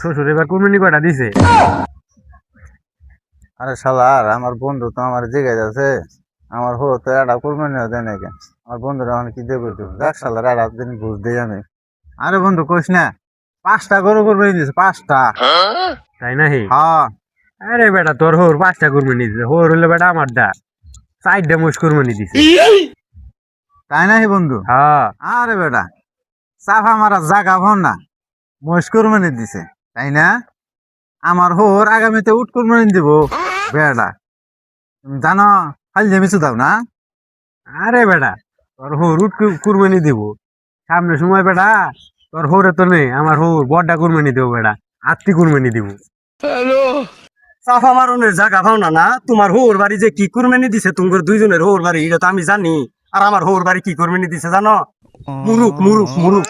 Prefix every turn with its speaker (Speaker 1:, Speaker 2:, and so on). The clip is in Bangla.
Speaker 1: শ্বশুর এবার কুরবানি কয়টা দিছে?
Speaker 2: আরে শালা আর আমার বন্ধু তো আমার জিজ্ঞাসা আছে আমার হো তো এটা কুরবানি দেয় নাকি আমার বন্ধুরা আমার কি দেবো দেখ শালার এটা দিন বুঝ দিই আমি। আরে বন্ধু কইস না 5টা গরু কুরবানি দিছে 5টা।
Speaker 1: তাই নাহি?
Speaker 2: হ্যাঁ
Speaker 1: আরে বেটা তোর হোর 5টা কুরবানি দিছে, হোর হইলো বেটা আমার দা 4টা মোষ কুরবানি দিছে।
Speaker 2: তাই নাকি বন্ধু?
Speaker 1: হ্যাঁ।
Speaker 2: আরে বেটা সাফা মারা জাগা ভন না মহিষ কুরবানি দিছে তাই না? আমার হোর আগামীতে উট কুরবানি দিব বেটা তুমি জানো খালি জেমিছু দাও না।
Speaker 1: আরে বেটা তোর হোর উট কুরবানি দিব সামনে সময় বেটা, তোর হোরে তো নেই, আমার হোর বড়টা কুরবানি দেবো বেটা, আত্মি কুরবানি দিব।
Speaker 3: সাফা মারনের জায়গা পাও না না তোমার হোর বাড়ি যে কি কুরবানি দিছে তোমার দুইজনের হোর বাড়ি এটা তো আমি জানি। আর আমার হোর বাড়ি কি কুরবানি দিছে জানো? মুরুক মুরুক মুরুক।